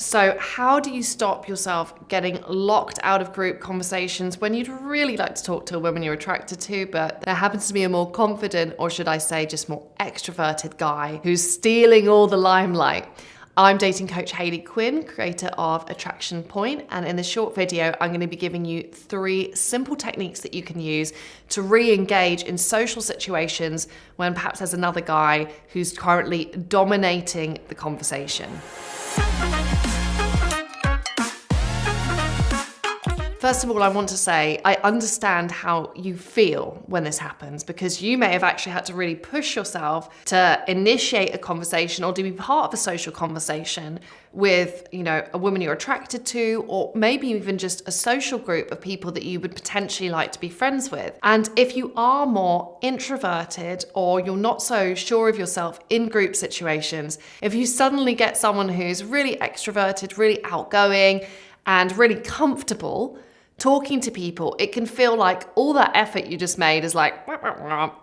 So how do you stop yourself getting locked out of group conversations when you'd really like to talk to a woman you're attracted to, but there happens to be a more confident, or should I say just more extroverted guy who's stealing all the limelight? I'm dating coach Hayley Quinn, creator of Attraction Point, and in this short video, I'm going to be giving you 3 simple techniques that you can use to re-engage in social situations when perhaps there's another guy who's currently dominating the conversation. First of all, I want to say, I understand how you feel when this happens, because you may have actually had to really push yourself to initiate a conversation or to be part of a social conversation with, a woman you're attracted to, or maybe even just a social group of people that you would potentially like to be friends with. And if you are more introverted or you're not so sure of yourself in group situations, if you suddenly get someone who's really extroverted, really outgoing, and really comfortable talking to people, it can feel like all that effort you just made is like,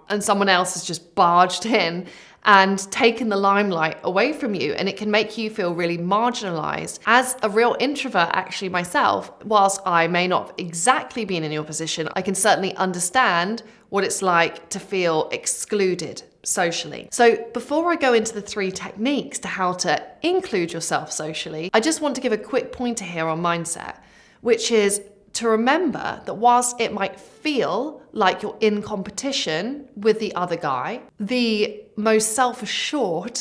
and someone else has just barged in and taken the limelight away from you, and it can make you feel really marginalized. As a real introvert, actually myself, whilst I may not have exactly been in your position, I can certainly understand what it's like to feel excluded socially. So before I go into the 3 techniques to how to include yourself socially, I just want to give a quick pointer here on mindset, which is to remember that whilst it might feel like you're in competition with the other guy, the most self-assured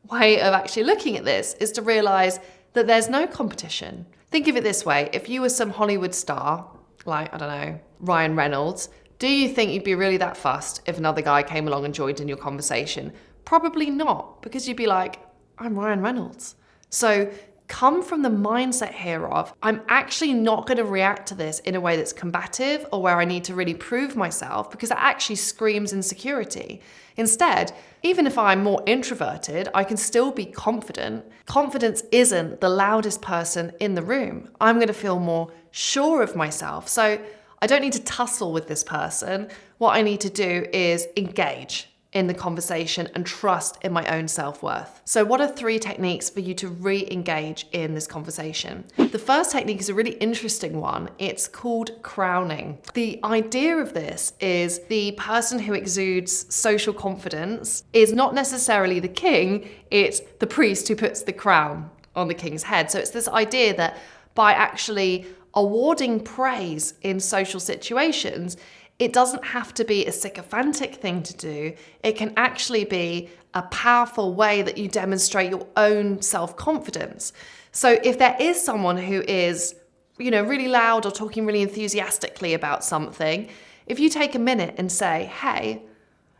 way of actually looking at this is to realize that there's no competition. Think of it this way: if you were some Hollywood star, like, I don't know, Ryan Reynolds, do you think you'd be really that fussed if another guy came along and joined in your conversation? Probably not, because you'd be like, I'm Ryan Reynolds. So come from the mindset here of, I'm actually not going to react to this in a way that's combative or where I need to really prove myself, because that actually screams insecurity. Instead, even if I'm more introverted, I can still be confident. Confidence isn't the loudest person in the room. I'm going to feel more sure of myself. So I don't need to tussle with this person. What I need to do is engage in the conversation and trust in my own self-worth. So what are 3 techniques for you to re-engage in this conversation? The first technique is a really interesting one. It's called crowning. The idea of this is the person who exudes social confidence is not necessarily the king, it's the priest who puts the crown on the king's head. So it's this idea that by actually awarding praise in social situations, it doesn't have to be a sycophantic thing to do. It can actually be a powerful way that you demonstrate your own self-confidence. So if there is someone who is, really loud or talking really enthusiastically about something, if you take a minute and say, hey,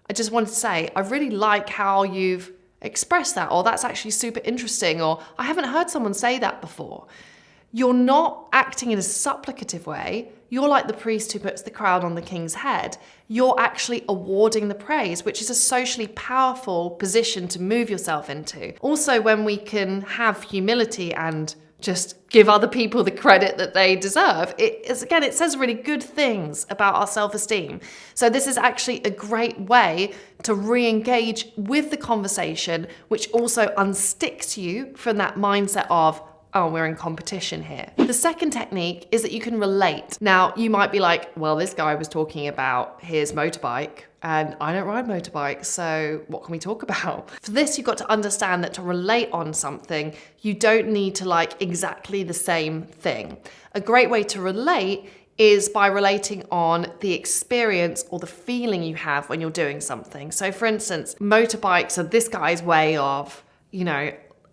I just wanted to say, I really like how you've expressed that, or that's actually super interesting, or I haven't heard someone say that before. You're not acting in a supplicative way. You're like the priest who puts the crown on the king's head. You're actually awarding the praise, which is a socially powerful position to move yourself into. Also, when we can have humility and just give other people the credit that they deserve, it says really good things about our self-esteem. So this is actually a great way to re-engage with the conversation, which also unsticks you from that mindset of, oh, we're in competition here. The second technique is that you can relate. Now, you might be like, well, this guy was talking about his motorbike and I don't ride motorbikes, so what can we talk about? For this, you've got to understand that to relate on something, you don't need to like exactly the same thing. A great way to relate is by relating on the experience or the feeling you have when you're doing something. So for instance, motorbikes are this guy's way of,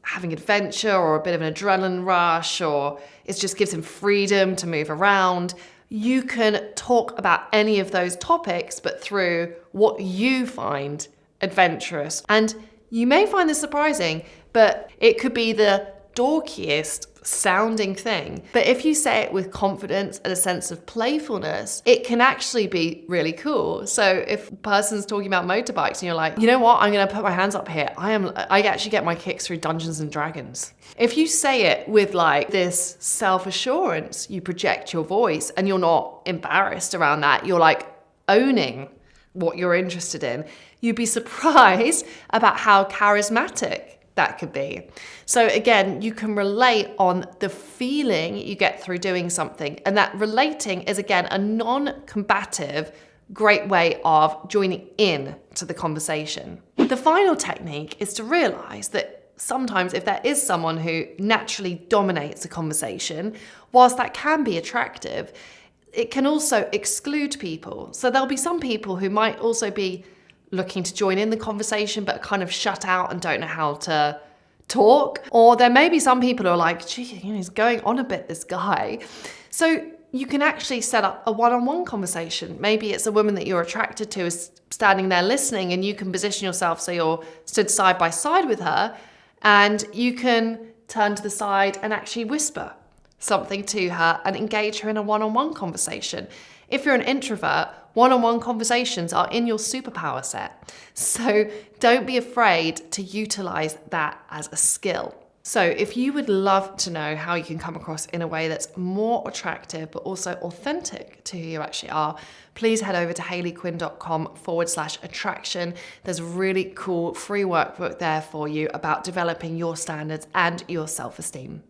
having adventure or a bit of an adrenaline rush, or it just gives him freedom to move around. You can talk about any of those topics, but through what you find adventurous. And you may find this surprising, but it could be the dorkiest sounding thing. But if you say it with confidence and a sense of playfulness, it can actually be really cool. So if a person's talking about motorbikes and you're like, you know what, I'm going to put my hands up here. I actually get my kicks through Dungeons and Dragons. If you say it with like this self-assurance, you project your voice and you're not embarrassed around that. You're like owning what you're interested in. You'd be surprised about how charismatic that could be. So again, you can relate on the feeling you get through doing something. And that relating is, again, a non-combative, great way of joining in to the conversation. The final technique is to realize that sometimes if there is someone who naturally dominates a conversation, whilst that can be attractive, it can also exclude people. So there'll be some people who might also be looking to join in the conversation but kind of shut out and don't know how to talk. Or there may be some people who are like, gee, he's going on a bit, this guy. So you can actually set up a one-on-one conversation. Maybe it's a woman that you're attracted to is standing there listening, and you can position yourself so you're stood side by side with her, and you can turn to the side and actually whisper something to her and engage her in a one-on-one conversation. If you're an introvert, one-on-one conversations are in your superpower set. So don't be afraid to utilize that as a skill. So if you would love to know how you can come across in a way that's more attractive but also authentic to who you actually are, please head over to hayleyquinn.com/attraction. There's a really cool free workbook there for you about developing your standards and your self-esteem.